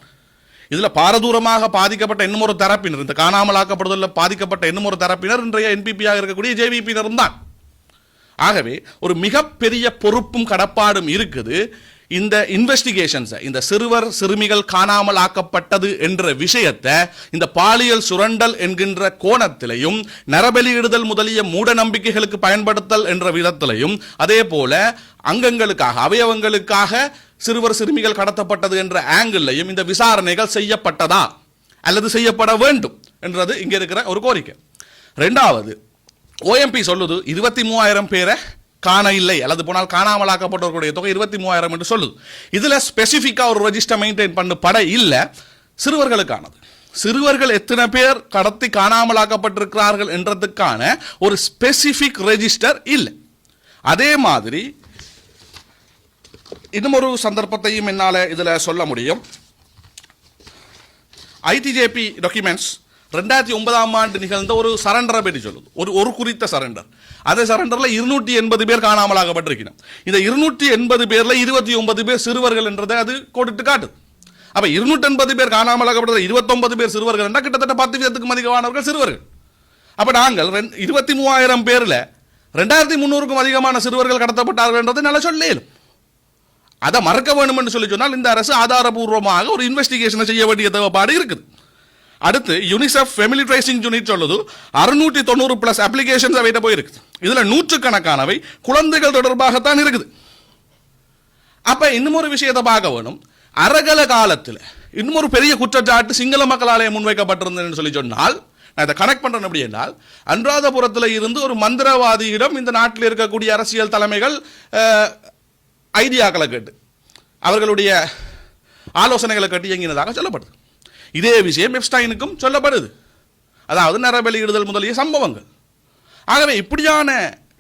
இதுல பாரதூரமாக பாதிக்கப்பட்ட இன்னும் ஒரு தரப்பினர், இந்த காணாமலாக்கப்படுதலில் பாதிக்கப்பட்ட இன்னும் ஒரு தரப்பினர் இன்றைய என்பிபியாக இருக்கக்கூடிய ஜேவிபியினரும் தான். ஆகவே ஒரு மிகப்பெரிய பொறுப்பும் கடப்பாடும் இருக்குது. இந்த இன்வெஸ்டிகேஷன்ஸ், இந்த சிறுவர் சிறுமிகள் காணாமல் ஆக்கப்பட்டது என்ற விஷயத்தை இந்த பாலியல் சுரண்டல் என்கின்ற கோணத்திலையும் நரபலியிடுதல் முதலிய மூட நம்பிக்கைகளுக்கு பயன்படுத்தல் என்ற விதத்திலையும் அதே போல அங்கங்களுக்காக அவயவங்களுக்காக சிறுவர் சிறுமிகள் கடத்தப்பட்டது என்ற ஆங்கிள்லையும் இந்த விசாரணைகள் செய்யப்பட்டதா அல்லது செய்யப்பட வேண்டும் என்றது இங்க இருக்கிற ஒரு கோரிக்கை. ரெண்டாவது, ஓஎம்பி சொல்லுது 23,000 பேரை காண இல்லை அல்லது போனால் காணாமலாக்கப்பட்டவர்களுடைய தொகை 23,000 என்று சொல்லுது. இதுல ஸ்பெசிபிக்கா ஒரு ரெஜிஸ்டர் மெயின்டைன் பண்ணப்பட இல்லை, சிறுவர்களுக்கானது. சிறுவர்கள் எத்தனை பேர் கடத்தி காணாமலாக்கப்பட்டிருக்கிறார்கள் என்றதுக்கான ஒரு ஸ்பெசிபிக் ரெஜிஸ்டர் இல்லை. அதே மாதிரி இன்னும் ஒரு சந்தர்ப்பத்தையும் என்னால இதுல சொல்ல முடியும். ஐடிஜேபி டாக்குமெண்ட்ஸ் 2009ஆம் ஆண்டு நிகழ்ந்த ஒரு சரண்டரை பற்றி சொல்லுது, ஒரு குறித்த சரண்டர். அதே சரண்டர்ல 280 பேர் காணாமலாக்கப்பட்டிருக்கணும். இந்த 280 பேர்ல 29 பேர் சிறுவர்கள் என்றதை அது கோடிட்டு காட்டுது. அப்ப 280 பேர் காணாமலாக்கப்பட்ட 29 பேர் சிறுவர்கள் என்றால் கிட்டத்தட்ட 10% அதிகமானவர்கள் சிறுவர்கள். அப்ப நாங்கள் 23,000 பேர்ல 2,300க்கும் அதிகமான சிறுவர்கள் கடத்தப்பட்டார்கள் என்றதை நல்லா சொல்லேலும். அதை மறக்க வேண்டும் என்று சொல்லி சொன்னால் இந்த அரசு ஆதாரபூர்வமாக ஒரு இன்வெஸ்டிகேஷனை செய்ய வேண்டிய தேவைப்பாடு இருக்குது. அடுத்து யூனிசெஃப் ஃபெமிலி ட்ரேசிங் யூனிட் சொல்லுது 690 பிளஸ் அப்ளிகேஷன்ஸ் அவைட்ட போயிருக்கு. இதுல 100கணக்கானவை குழந்தைகள் தொடர்பாகத்தான் இருக்குது. அப்ப இன்னும் ஒரு விஷயத்தை பார்க்க வேணும். அரகல காலத்தில் இன்னும் ஒரு பெரிய குற்றச்சாட்டு சிங்கள மக்களாலே முன்வைக்கப்பட்டிருந்ததுன்னு சொல்லி சொன்னால், நான் இதை கனெக்ட் பண்றேன். அப்படி என்றால் அனுராதபுரத்தில் இருந்து ஒரு மந்திரவாதியிடம் இந்த நாட்டில் இருக்கக்கூடிய அரசியல் தலைமைகள் ஐடியாக்களை கேட்டு அவர்களுடைய ஆலோசனைகளை கேட்டு இயங்கினதாக சொல்லப்படுது. இதே விஷயம் எப்ஸ்டைனுக்கும் சொல்லப்படுது, அதாவது நரபலியிடுதல் முதலிய சம்பவங்கள். ஆகவே இப்படியான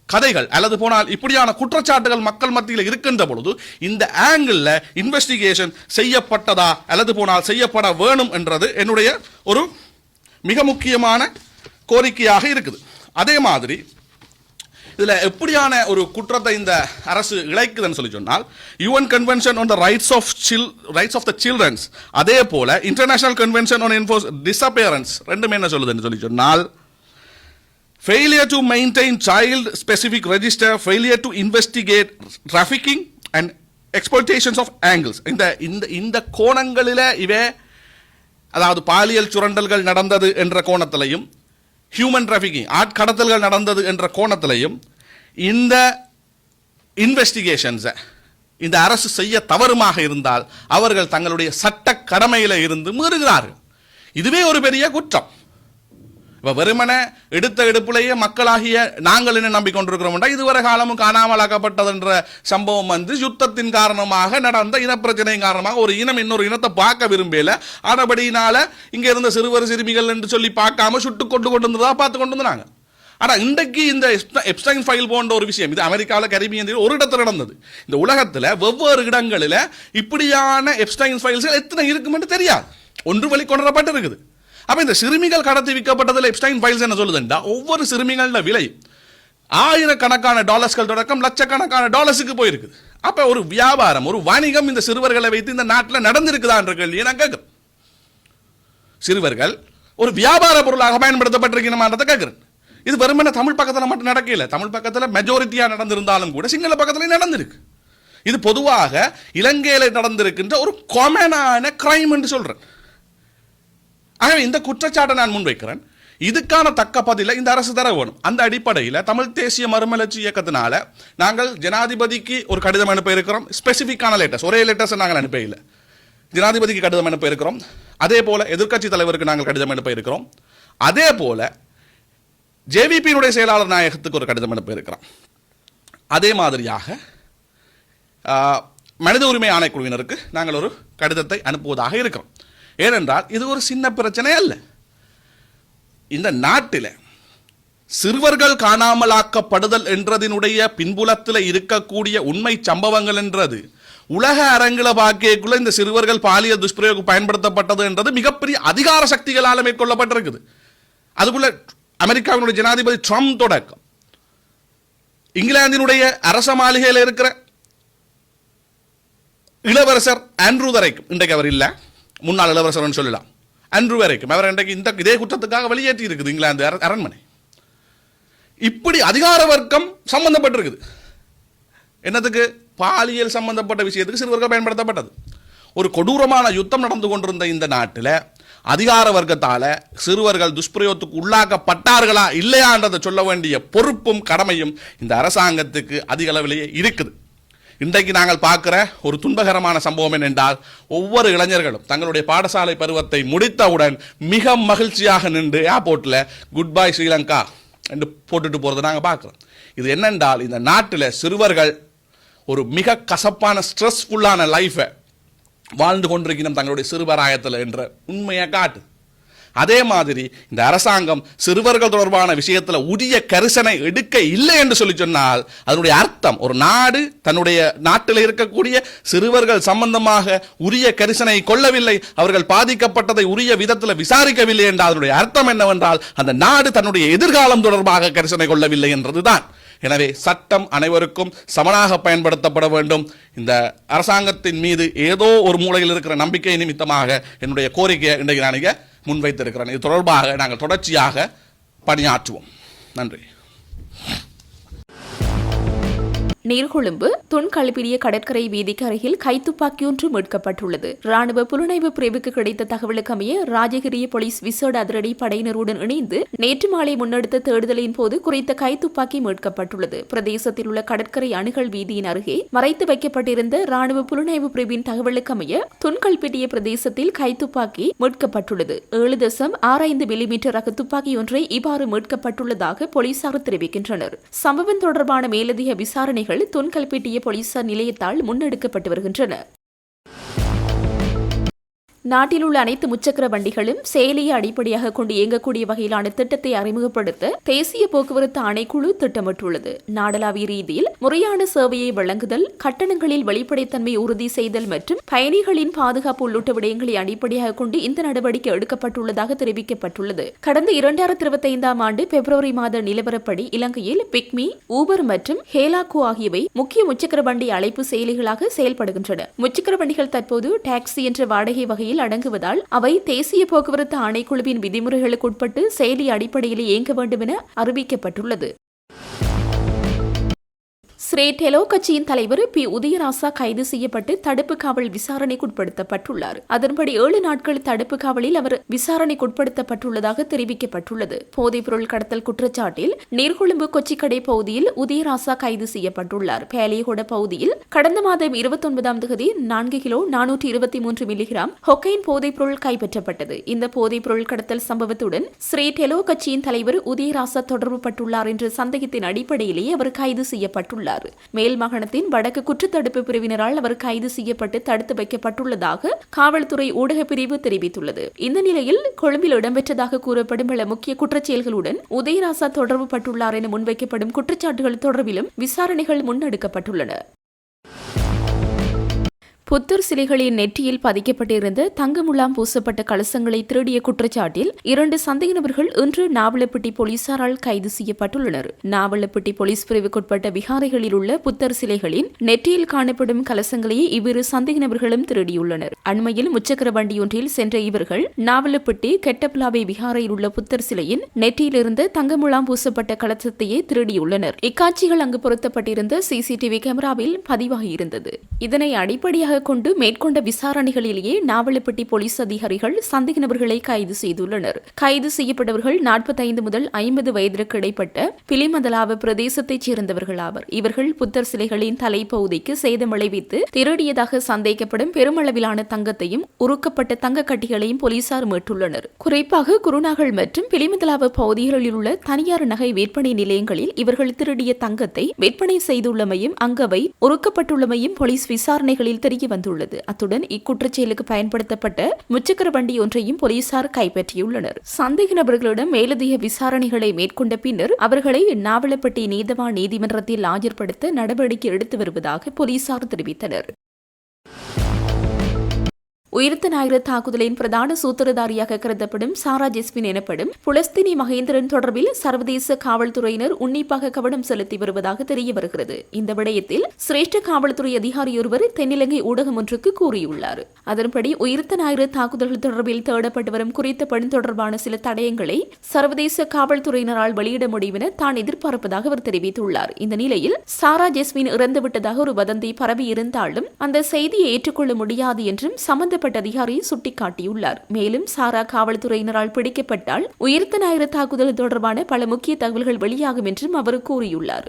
கதைகள் அல்லது போனால் இப்படியான குற்றச்சாட்டுகள் மக்கள் மத்தியில் இருக்கின்ற பொழுது இந்த ஆங்கிள் இன்வெஸ்டிகேஷன் செய்யப்பட்டதா அல்லது போனால் செய்யப்பட வேணும் என்றது என்னுடைய ஒரு மிக முக்கியமான கோரிக்கையாக இருக்குது. அதே மாதிரி இதுல எப்படியான ஒரு குற்றத்தை இந்த அரசு இழைக்குதுன்னு சொல்லி சொன்னால், UN Convention on the Rights of the Children, அதே போல International Convention on Enforced Disappearance ரெண்டுமே என்ன சொல்லுதுன்னு சொல்லி சொன்னால், failure to maintain child specific register, failure to investigate trafficking and exploitations of angles. இந்த கோணங்களில இவே, அதாவது பாலியல் சுரண்டல்கள் நடந்தது என்ற கோணத்திலையும் ஹியூமன் டிராஃபிக்கிங் ஆட்கடத்தல்கள் நடந்தது என்ற கோணத்திலையும் இந்த இன்வெஸ்டிகேஷன்ஸை இந்த அரசு செய்ய தவறுமாக இருந்தால் அவர்கள் தங்களுடைய சட்ட கடமையில இருந்து மீறுகிறார்கள். இதுவே ஒரு பெரிய குற்றம். வெறுமனே எடுத்த எடுப்பிலேயே மக்களாகிய நாங்கள் என்ன நம்பிக்கொண்டிருக்கிறோம், இதுவரை காலமும் காணாமலாக்கப்பட்டது என்ற சம்பவம் யுத்தத்தின் காரணமாக நடந்த இனப்பிரச்சனையின் காரணமாக ஒரு இனம் இன்னொரு இனத்தை பார்க்க விரும்பல, ஆனபடியினால இங்க இருந்த சிறுவர் சிறுமிகள் என்று சொல்லி பார்க்காம சுட்டு கொண்டு வந்ததா பார்த்து கொண்டு வந்தாங்க. ஆனா இன்றைக்கு இந்த எப்ஸ்டைன் ஃபைல் போன்ற ஒரு விஷயம் இது அமெரிக்காவில் கரிபியன் ஒரு இடத்துல நடந்தது. இந்த உலகத்தில் வெவ்வேறு இடங்களில் இப்படியான எப்ஸ்டைன் ஃபைல்ஸ் எத்தனை இருக்கும் என்று தெரியாது, ஒன்று வழி கொண்டுவரப்பட்டு இருக்குது. அப்ப இந்த சிறுமிகள் கடத்தி விற்கப்பட்டதில் எப்ஸ்டைன் ஃபைல்ஸ் என்ன சொல்லுதுண்டா, ஒவ்வொரு சிறுமிகளோட விலை ஆயிரக்கணக்கான டாலர்ஸ்கள் தொடக்கம் லட்சக்கணக்கான டாலர்ஸுக்கு போயிருக்குது. அப்ப ஒரு வியாபாரம், ஒரு வணிகம் இந்த சிறுவர்களை வைத்து இந்த நாட்டில் நடந்திருக்குதா என்ற கேள்வியை நான் கேட்கிறேன். சிறுவர்கள் ஒரு வியாபார பொருளாக பயன்படுத்தப்பட்டிருக்கணுமான்றதை கேட்கிறேன். இது வெறுமனே தமிழ் பக்கத்தில் மட்டும் நடக்கல, தமிழ் பக்கத்தில் மெஜாரிட்டியா நடந்திருந்தாலும் கூட சிங்கள பக்கத்தில் நடந்திருக்கு. இது பொதுவாக இலங்கையில நடந்திருக்கின்ற ஒரு காமனான கிரைம் என்று சொல்றேன். ஆகவே இந்த குற்றச்சாட்டை நான் முன்வைக்கிறேன். இதுக்கான தக்க பதிலை இந்த அரசு தர வேணும். அந்த அடிப்படையில் தமிழ் தேசிய மறுமலர்ச்சி இயக்கத்தினால நாங்கள் ஜனாதிபதிக்கு ஒரு கடிதம் அனுப்ப இருக்கிறோம். ஸ்பெசிபிக்கான லெட்டர்ஸ், ஒரே லெட்டர்ஸ் நாங்கள் அனுப்ப இல்லை. ஜனாதிபதிக்கு கடிதம் அனுப்ப இருக்கிறோம். அதே போல எதிர்க்கட்சி தலைவருக்கு நாங்கள் கடிதம் அனுப்ப இருக்கிறோம். அதே போல ஜேவிபியினுடைய செயலாளர் நாயகத்துக்கு ஒரு கடிதம் அனுப்ப இருக்கிறோம். அதே மாதிரியாக மனித உரிமை ஆணைக்குழுவினருக்கு நாங்கள் ஒரு கடிதத்தை அனுப்புவதாக இருக்கிறோம். ஏனென்றால் இது ஒரு சின்ன பிரச்சனை அல்ல. இந்த நாட்டில் சிறுவர்கள் காணாமலாக்கப்படுதல் என்றதினுடைய பின்புலத்தில் இருக்கக்கூடிய உண்மை சம்பவங்கள் என்றது உலக அரங்கில பாக்கியக்குள்ள இந்த சிறுவர்கள் பாலியல் துஷ்பிரயோகம் பயன்படுத்தப்பட்டது என்றது மிகப்பெரிய அதிகார சக்திகளால் மேற்கொள்ளப்பட்டிருக்குது. அதுக்குள்ள அமெரிக்காவினுடைய ஜனாதிபதி ட்ரம்ப் தொடக்கம், இங்கிலாந்தினுடைய அரச மாளிகையில் இருக்கிற இளவரசர் ஆண்ட்ரூ வரைக்கும், இன்றைக்கு அவர் இல்லை, முன்னாள் இளவரசர் சொல்லலாம், ஆண்ட்ரூ வரைக்கும் அவர் இன்றைக்கு இதே குற்றத்துக்காக வெளியேற்றி இருக்குது இங்கிலாந்து அரண்மனை. இப்படி அதிகார வர்க்கம் சம்பந்தப்பட்டிருக்குது. என்னத்துக்கு? பாலியல் சம்பந்தப்பட்ட விஷயத்துக்கு சிறுவர்கள் பயன்படுத்தப்பட்டது. ஒரு கொடூரமான யுத்தம் நடந்து கொண்டிருந்த இந்த நாட்டில் அதிகார வர்க்கத்தால சிறுவர்கள் துஷ்பிரயோகத்துக்கு உள்ளாக்கப்பட்டார்களா இல்லையான்றதை சொல்ல வேண்டிய பொறுப்பும் கடமையும் இந்த அரசாங்கத்துக்கு அதிக அளவிலேயே இருக்குது. இன்றைக்கு நாங்கள் பார்க்கிற ஒரு துன்பகரமான சம்பவம் என்னென்றால் ஒவ்வொரு இளைஞர்களும் தங்களுடைய பாடசாலை பருவத்தை முடித்தவுடன் மிக மகிழ்ச்சியாக நின்று ஏர்போர்ட்டில் குட் பை ஸ்ரீலங்கா என்று போட்டுட்டு போகிறத நாங்கள் பார்க்குறோம். இது என்னென்றால் இந்த நாட்டில் சிறுவர்கள் ஒரு மிக கசப்பான ஸ்ட்ரெஸ்ஃபுல்லான லைஃபை வாழ்ந்து கொண்டிருக்கணும் தங்களுடைய சிறுவராயத்தில் என்ற உண்மையை காட்டு. அதே மாதிரி இந்த அரசாங்கம் சிறுவர்கள் தொடர்பான விஷயத்தில் உரிய கரிசனை எடுக்க இல்லை என்று சொல்லி சொன்னால் அதனுடைய அர்த்தம் ஒரு நாடு தன்னுடைய நாட்டில் இருக்கக்கூடிய சிறுவர்கள் சம்பந்தமாக உரிய கரிசனை கொள்ளவில்லை, அவர்கள் பாதிக்கப்பட்டதை உரிய விதத்தில் விசாரிக்கவில்லை என்றால் அதனுடைய அர்த்தம் என்னவென்றால் அந்த நாடு தன்னுடைய எதிர்காலம் தொடர்பாக கரிசனை கொள்ளவில்லை என்றதுதான். எனவே சட்டம் அனைவருக்கும் சமனாக பயன்படுத்தப்பட வேண்டும். இந்த அரசாங்கத்தின் மீது ஏதோ ஒரு மூலையில் இருக்கிற நம்பிக்கை நிமித்தமாக என்னுடைய கோரிக்கையை இன்றைக்கு நான் முன்வைத்திருக்கிறேன். இது தொடர்பாக நாங்கள் தொடர்ச்சியாக பணியாற்றுவோம். நன்றி. நீர்கொழும்பு துன்கலப்பிரிய கடற்கரை வீதிக்கு அருகில் கைத்துப்பாக்கியொன்று மீட்கப்பட்டுள்ளது. ராணுவ புலனாய்வு பிரிவுக்கு கிடைத்த தகவலுக்கு அமைய ராஜகிரிய போலீஸ் விசேட அதிரடி படையினருடன் இணைந்து நேற்று மாலை முன்னெடுத்த தேடுதலின் போது குறித்த கைத்துப்பாக்கி மீட்கப்பட்டுள்ளது. பிரதேசத்தில் உள்ள கடற்கரை அணுகல் வீதியின் அருகே மறைத்து வைக்கப்பட்டிருந்த ராணுவ புலனாய்வு பிரிவின் தகவலுக்கு அமைய துன்கல்பிட்டிய பிரதேசத்தில் கைத்துப்பாக்கி மீட்கப்பட்டுள்ளது. 7.65 மில்லிமீட்டர் ரக துப்பாக்கி ஒன்றை இவ்வாறு மீட்கப்பட்டுள்ளதாக போலீசார் தெரிவிக்கின்றனர். சம்பவம் தொடர்பான மேலதிக விசாரணைகள் துன்கல்பிட்டிய போலீசார் நிலையத்தால் முன்னெடுக்கப்பட்டு வருகின்றன. நாட்டில் உள்ள அனைத்து முச்சக்கர வண்டிகளும் செயலியை அடிப்படையாக கொண்டு இயங்கக்கூடிய வகையிலான திட்டத்தை அறிமுகப்படுத்த தேசிய போக்குவரத்து ஆணைக்குழு திட்டமிட்டுள்ளது. நாடளாவிய ரீதியில் முறையான சேவையை வழங்குதல், கட்டணங்களில் வெளிப்படைத்தன்மை உறுதி செய்தல் மற்றும் பயணிகளின் பாதுகாப்பு உள்ளிட்ட விடயங்களை அடிப்படையாக கொண்டு இந்த நடவடிக்கை எடுக்கப்பட்டுள்ளதாக தெரிவிக்கப்பட்டுள்ளது. கடந்த 2025 ஆண்டு பிப்ரவரி மாத நிலவரப்படி இலங்கையில் பிக்மி, ஊபர் மற்றும் ஹேலாகோ ஆகியவை முக்கிய முச்சக்கர வண்டி அழைப்பு செயலிகளாக செயல்படுகின்றன. முச்சக்கர வண்டிகள் தற்போது டாக்ஸி என்ற வாடகை வகையில் அடங்குவதால் அவை தேசிய போக்குவரத்து ஆணைக்குழுவின் விதிமுறைகளுக்கு உட்பட்டு செயலி அடிப்படையில் இயங்க வேண்டும் என அறிவிக்கப்பட்டுள்ளது. ஸ்ரீ டெலோ கட்சியின் தலைவர் பி உதயராசா கைது செய்யப்பட்டு தடுப்பு காவல் விசாரணைக்குட்படுத்தப்பட்டுள்ளார். அதன்படி 7 நாட்கள் தடுப்பு காவலில் அவர் விசாரணைக்குட்படுத்தப்பட்டுள்ளதாக தெரிவிக்கப்பட்டுள்ளது. போதைப்பொருள் கடத்தல் குற்றச்சாட்டில் நீர்கொழும்பு கொச்சிக்கடை பகுதியில் உதயராசா கைது செய்யப்பட்டுள்ளார். பேலியகொட பகுதியில் கடந்த மாதம் 29ஆம் தேதி 4 கிலோ 423 மில்லிகிராம் ஹொக்கைன் போதைப்பொருள் கைப்பற்றப்பட்டது. இந்த போதைப்பொருள் கடத்தல் சம்பவத்துடன் ஸ்ரீ டெலோ கட்சியின் தலைவர் உதயராசா தொடர்பு பட்டுள்ளார் என்ற சந்தேகத்தின் அடிப்படையிலேயே அவர் கைது செய்யப்பட்டுள்ளார். மேல் மாகாணத்தின் வடக்கு குற்றத்தடுப்பு பிரிவினரால் அவர் கைது செய்யப்பட்டு தடுத்து வைக்கப்பட்டுள்ளதாக காவல்துறை ஊடக பிரிவு தெரிவித்துள்ளது. இந்த நிலையில் கொழும்பில் இடம்பெற்றதாக கூறப்படும் பல முக்கிய குற்றச்செயல்களுடன் உதயராசா தொடர்பு பட்டுள்ளார் என முன்வைக்கப்படும் குற்றச்சாட்டுகள் தொடர்பிலும் விசாரணைகள் முன்னெடுக்கப்பட்டுள்ளன. புத்தர் சிலைகளின் நெற்றியில் பதிக்கப்பட்டிருந்த தங்க முலாம் பூசப்பட்ட கலசங்களை திருடிய குற்றச்சாட்டில் 2 சந்தேக நபர்கள் இன்று நாவலப்பிட்டி போலீசாரால் கைது செய்யப்பட்டுள்ளனர். நாவலப்பிட்டி போலீஸ் பிரிவுக்குட்பட்ட விகாரைகளில் உள்ள புத்தர் சிலைகளின் நெற்றியில் காணப்படும் கலசங்களையே இவ்விரு சந்தேக நபர்களும் திருடியுள்ளனர். அண்மையில் முச்சக்கர வண்டியொன்றில் சென்ற இவர்கள் நாவலப்பிட்டி கெட்டப்லாவை விகாரையில் உள்ள புத்தர் சிலையின் நெற்றியிலிருந்து தங்க முலாம் பூசப்பட்ட கலசத்தையே திருடியுள்ளனர். இக்காட்சிகள் அங்கு பொருத்தப்பட்டிருந்த சிசிடிவி கேமராவில் பதிவாகியிருந்தது. இதனை அடிப்படையாக கொண்டு மேற்கொண்ட விசாரணைகளிலேயே நாவலப்பிட்டி போலீஸ் அதிகாரிகள் சந்தேக நபர்களை கைது செய்துள்ளனர். கைது செய்யப்பட்டவர்கள் 45 முதல் 50 வயதிற்கு இடைப்பட்ட பிலிமதலாவ பிரதேசத்தைச் சேர்ந்தவர்கள் ஆவர். இவர்கள் புத்தர் சிலைகளின் தலைப்பகுதிக்கு சேதம் விளைவித்து திருடியதாக சந்தேகிக்கப்படும் பெருமளவிலான தங்கத்தையும் உருக்கப்பட்ட தங்க கட்டிகளையும் போலீசார் மீட்டுள்ளனர். குறிப்பாக குருநாகல் மற்றும் பிலிமதலாவ பகுதிகளில் உள்ள தனியார் நகை விற்பனை நிலையங்களில் இவர்கள் திருடிய தங்கத்தை விற்பனை செய்துள்ளமையும் அங்கவை உருக்கப்பட்டுள்ளமையும் போலீஸ் விசாரணைகளில் தெரிய வந்துள்ளது. அத்துடன் இக்குற்றச்செயலுக்கு பயன்படுத்தப்பட்ட முச்சக்கர வண்டி ஒன்றையும் போலீசார் கைப்பற்றியுள்ளனர். சந்தேக நபர்களிடம் மேலதிக விசாரணைகளை மேற்கொண்ட பின்னர் அவர்களை நாவலப்பட்டி நீதவான் நீதிமன்றத்தில் ஆஜர்படுத்த நடவடிக்கை எடுத்து வருவதாக போலீசார் தெரிவித்தனர். உயிர்த்த ஞாயிறு தாக்குதலின் பிரதான சூத்திரதாரியாக கருதப்படும் சாரா ஜெஸ்மின் எனப்படும் புலஸ்தீனி மகேந்திரன் தொடர்பில் சர்வதேச காவல்துறையினர் உன்னிப்பாக கவனம் செலுத்தி வருவதாக தெரிய வருகிறது. இந்த விடயத்தில் சிரேஷ்ட காவல்துறை அதிகாரியொருவர் தென்னிலங்கை ஊடகம் ஒன்றுக்கு கூறியுள்ளார். அதன்படி உயிர்த்த ஞாயிறு தாக்குதல்கள் தொடர்பில் தேடப்பட்டு வரும் குறித்த பெண் தொடர்பான சில தடயங்களை சர்வதேச காவல்துறையினரால் வெளியிட முடியும் என தான் எதிர்பார்ப்பதாக அவர் தெரிவித்துள்ளார். இந்த நிலையில் சாரா ஜெஸ்மின் இறந்துவிட்டதாக ஒரு வதந்தி பரவியிருந்தாலும் அந்த செய்தியை ஏற்றுக்கொள்ள முடியாது என்றும் சம்பந்த அதிகாரி சுட்டிக்காட்டியுள்ளார். மேலும் சாரா காவல்துறையினரால் பிடிக்கப்பட்டால் உயிர்த்த ஞாயிறு தாக்குதல் தொடர்பான பல முக்கிய தகவல்கள் வெளியாகும் என்றும் அவர் கூறியுள்ளார்.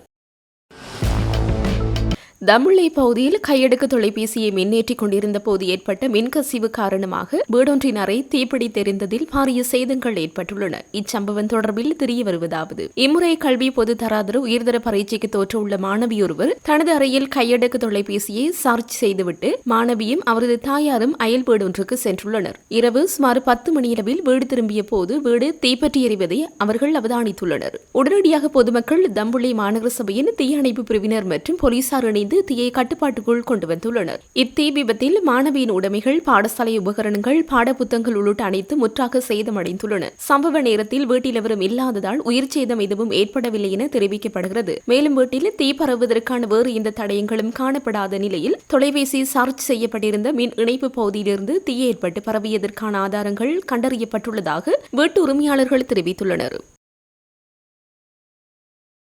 தம்புள்ளை பகுதியில் கையடக்க தொலைபேசியை மின்னேற்றிக் கொண்டிருந்த போது ஏற்பட்ட மின்கசிவு காரணமாக வீடொன்றின் அறை தீப்பிடித்தெரிந்ததில் பாரிய சேதங்கள் ஏற்பட்டுள்ளன. இச்சம்பவம் தொடர்பில் தெரிய வருவதாவது: இம்முறை கல்வி பொது தராதர உயர்தர பரீட்சைக்கு தோற்றவுள்ள மாணவியொருவர் தனது அறையில் கையடக்க தொலைபேசியை சார்ஜ் செய்துவிட்டு மாணவியும் அவரது தாயாரும் அயல் வீடொன்றுக்கு சென்றுள்ளனர். இரவு சுமார் 10 மணியளவில் வீடு திரும்பிய போது வீடு தீப்பற்றி எறிவதை அவர்கள் அவதானித்துள்ளனர். உடனடியாக பொதுமக்கள் தம்புள்ளை மாநகர சபையின் தீயணைப்பு பிரிவினர் மற்றும் போலீசார் இணைந்து தீயை கட்டுப்பாட்டுக்குள் கொண்டு வந்துள்ளனர். இத்தீ விபத்தில் மாணவியின் உடைமைகள், பாடசாலை உபகரணங்கள், பாடப்புத்தகங்கள் உள்ளிட்ட அனைத்து முற்றாக சேதமடைந்துள்ளன. சம்பவ நேரத்தில் வீட்டில் எவரும் இல்லாததால் உயிர் சேதம் எதுவும் ஏற்படவில்லை என தெரிவிக்கப்படுகிறது. மேலும் வீட்டில் தீ பரவுவதற்கான வேறு எந்த தடயங்களும் காணப்படாத நிலையில் தொலைபேசி சார்ஜ் செய்யப்பட்டிருந்த மின் இணைப்பு பகுதியிலிருந்து தீ ஏற்பட்டு பரவியதற்கான ஆதாரங்கள் கண்டறியப்பட்டுள்ளதாக வீட்டு உரிமையாளர்கள் தெரிவித்துள்ளனர்.